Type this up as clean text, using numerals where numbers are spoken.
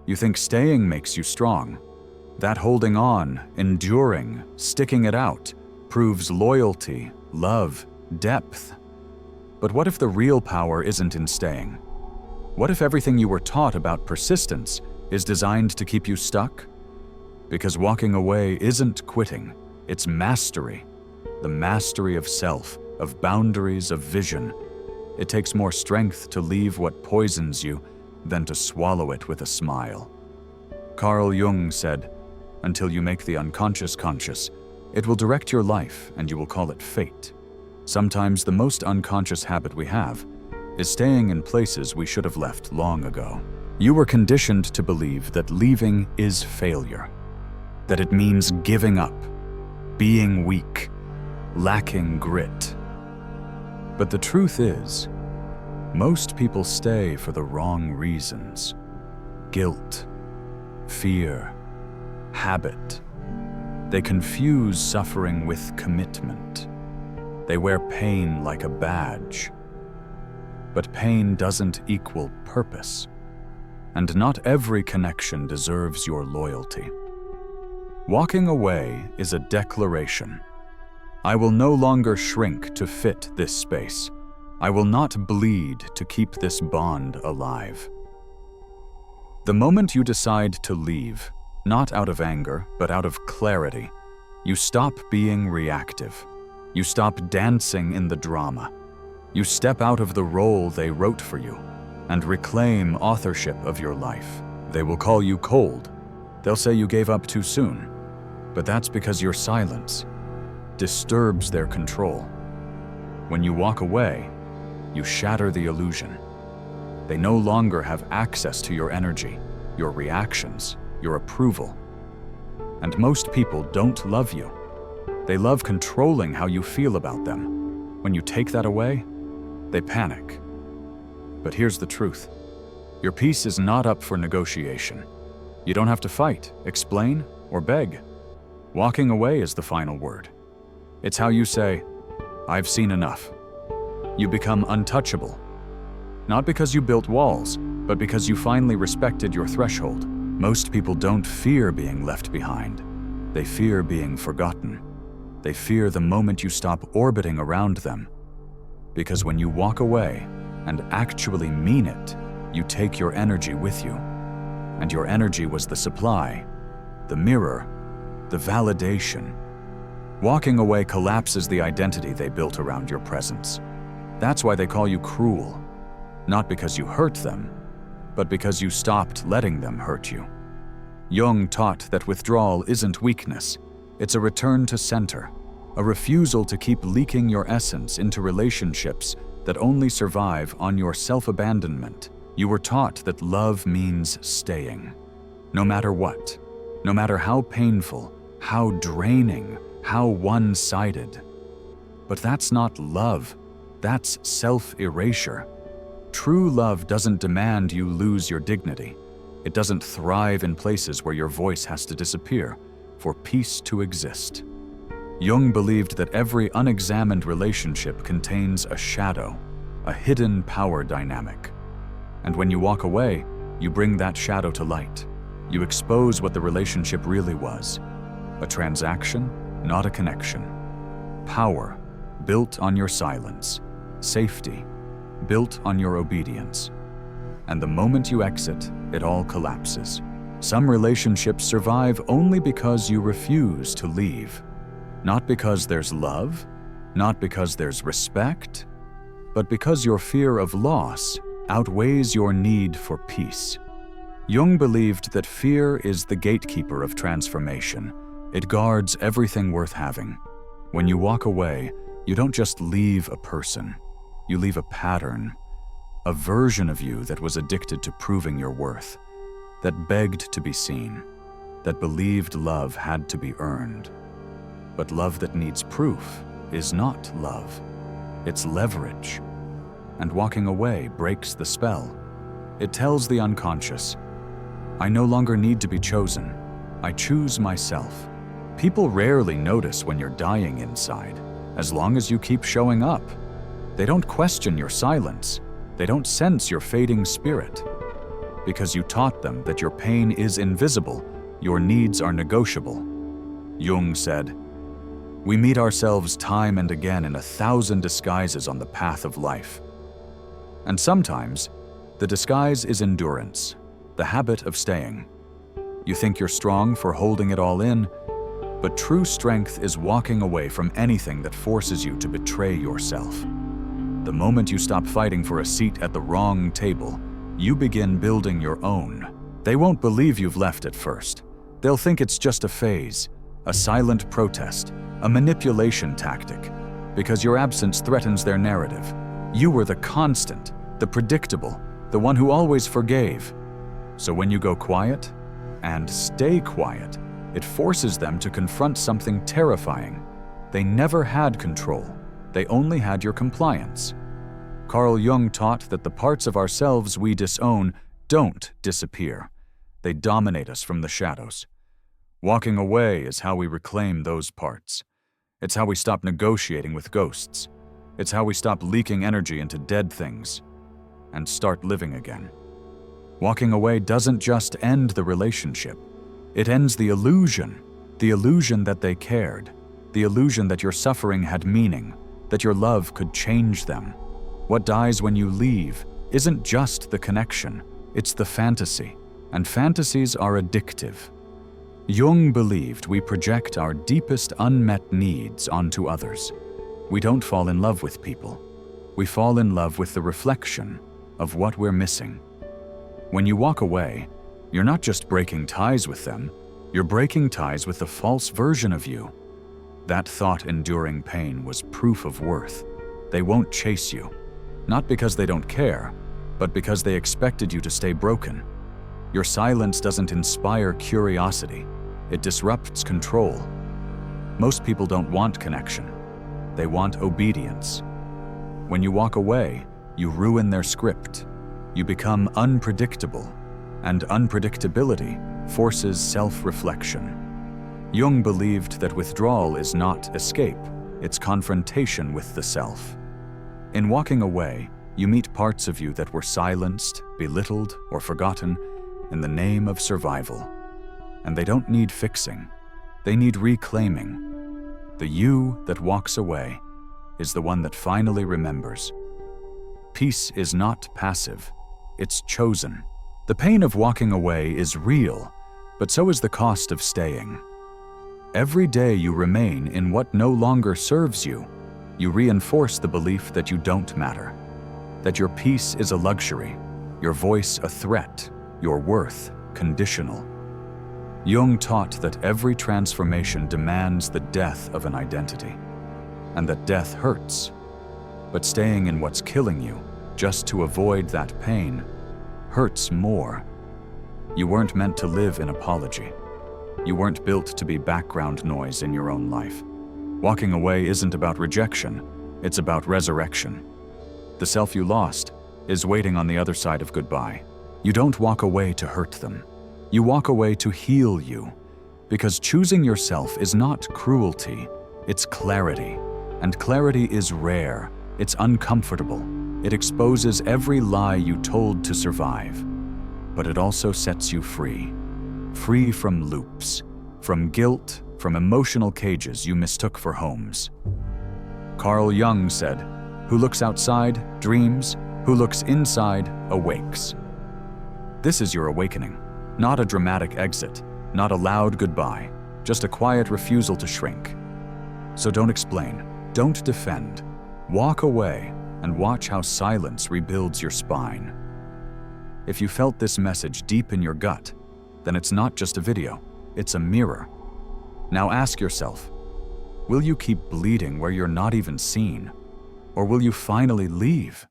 You think staying makes you strong. That holding on, enduring, sticking it out, proves loyalty, love, depth. But what if the real power isn't in staying? What if everything you were taught about persistence is designed to keep you stuck? Because walking away isn't quitting, it's mastery. The mastery of self, of boundaries, of vision. It takes more strength to leave what poisons you than to swallow it with a smile. Carl Jung said, "Until you make the unconscious conscious, it will direct your life and you will call it fate." Sometimes the most unconscious habit we have is staying in places we should have left long ago. You were conditioned to believe that leaving is failure, that it means giving up, being weak, lacking grit. But the truth is, most people stay for the wrong reasons. Guilt, fear, habit. They confuse suffering with commitment. They wear pain like a badge. But pain doesn't equal purpose. And not every connection deserves your loyalty. Walking away is a declaration. I will no longer shrink to fit this space. I will not bleed to keep this bond alive. The moment you decide to leave, not out of anger, but out of clarity, you stop being reactive. You stop dancing in the drama. You step out of the role they wrote for you and reclaim authorship of your life. They will call you cold. They'll say you gave up too soon. But that's because your silence disturbs their control. When you walk away, you shatter the illusion. They no longer have access to your energy, your reactions, your approval. And most people don't love you. They love controlling how you feel about them. When you take that away, they panic. But here's the truth. Your peace is not up for negotiation. You don't have to fight, explain, or beg. Walking away is the final word. It's how you say, "I've seen enough." You become untouchable. Not because you built walls, but because you finally respected your threshold. Most people don't fear being left behind. They fear being forgotten. They fear the moment you stop orbiting around them. Because when you walk away and actually mean it, you take your energy with you. And your energy was the supply, the mirror, the validation. Walking away collapses the identity they built around your presence. That's why they call you cruel. Not because you hurt them, but because you stopped letting them hurt you. Jung taught that withdrawal isn't weakness. It's a return to center, a refusal to keep leaking your essence into relationships that only survive on your self-abandonment. You were taught that love means staying, no matter what, no matter how painful, how draining, how one-sided. But that's not love, that's self-erasure. True love doesn't demand you lose your dignity. It doesn't thrive in places where your voice has to disappear for peace to exist. Jung believed that every unexamined relationship contains a shadow, a hidden power dynamic. And when you walk away, you bring that shadow to light. You expose what the relationship really was. A transaction, not a connection. Power, built on your silence. Safety, built on your obedience. And the moment you exit, it all collapses. Some relationships survive only because you refuse to leave. Not because there's love, not because there's respect, but because your fear of loss outweighs your need for peace. Jung believed that fear is the gatekeeper of transformation. It guards everything worth having. When you walk away, you don't just leave a person. You leave a pattern, a version of you that was addicted to proving your worth, that begged to be seen, that believed love had to be earned. But love that needs proof is not love. It's leverage. And walking away breaks the spell. It tells the unconscious, I no longer need to be chosen. I choose myself. People rarely notice when you're dying inside, as long as you keep showing up. They don't question your silence. They don't sense your fading spirit. because you taught them that your pain is invisible, your needs are negotiable. Jung said, "We meet ourselves time and again in 1,000 disguises on the path of life. And sometimes, the disguise is endurance, the habit of staying. You think you're strong for holding it all in, but true strength is walking away from anything that forces you to betray yourself. The moment you stop fighting for a seat at the wrong table, you begin building your own. They won't believe you've left at first. They'll think it's just a phase, a silent protest, a manipulation tactic, because your absence threatens their narrative. You were the constant, the predictable, the one who always forgave. So when you go quiet, and stay quiet, it forces them to confront something terrifying. They never had control. They only had your compliance. Carl Jung taught that the parts of ourselves we disown don't disappear. They dominate us from the shadows. Walking away is how we reclaim those parts. It's how we stop negotiating with ghosts. It's how we stop leaking energy into dead things and start living again. Walking away doesn't just end the relationship. It ends the illusion that they cared, the illusion that your suffering had meaning, that your love could change them. What dies when you leave isn't just the connection, it's the fantasy, and fantasies are addictive. Jung believed we project our deepest unmet needs onto others. We don't fall in love with people. We fall in love with the reflection of what we're missing. When you walk away, you're not just breaking ties with them, you're breaking ties with the false version of you. That thought-enduring pain was proof of worth. They won't chase you, not because they don't care, but because they expected you to stay broken. Your silence doesn't inspire curiosity, it disrupts control. Most people don't want connection, they want obedience. When you walk away, you ruin their script. You become unpredictable, and unpredictability forces self-reflection. Jung believed that withdrawal is not escape, it's confrontation with the self. In walking away, you meet parts of you that were silenced, belittled, or forgotten in the name of survival. And they don't need fixing, they need reclaiming. The you that walks away is the one that finally remembers. Peace is not passive, it's chosen. The pain of walking away is real, but so is the cost of staying. Every day you remain in what no longer serves you, you reinforce the belief that you don't matter, that your peace is a luxury, your voice a threat, your worth conditional. Jung taught that every transformation demands the death of an identity, and that death hurts. But staying in what's killing you, just to avoid that pain, hurts more. You weren't meant to live in apology. You weren't built to be background noise in your own life. Walking away isn't about rejection, it's about resurrection. The self you lost is waiting on the other side of goodbye. You don't walk away to hurt them. You walk away to heal you, because choosing yourself is not cruelty, it's clarity. And clarity is rare, it's uncomfortable. It exposes every lie you told to survive. But it also sets you free. Free from loops, from guilt, from emotional cages you mistook for homes. Carl Jung said, "Who looks outside, dreams. Who looks inside, awakes." This is your awakening. Not a dramatic exit, not a loud goodbye, just a quiet refusal to shrink. So don't explain, don't defend. Walk away and watch how silence rebuilds your spine. If you felt this message deep in your gut, then it's not just a video, it's a mirror. Now ask yourself, will you keep bleeding where you're not even seen? Or will you finally leave?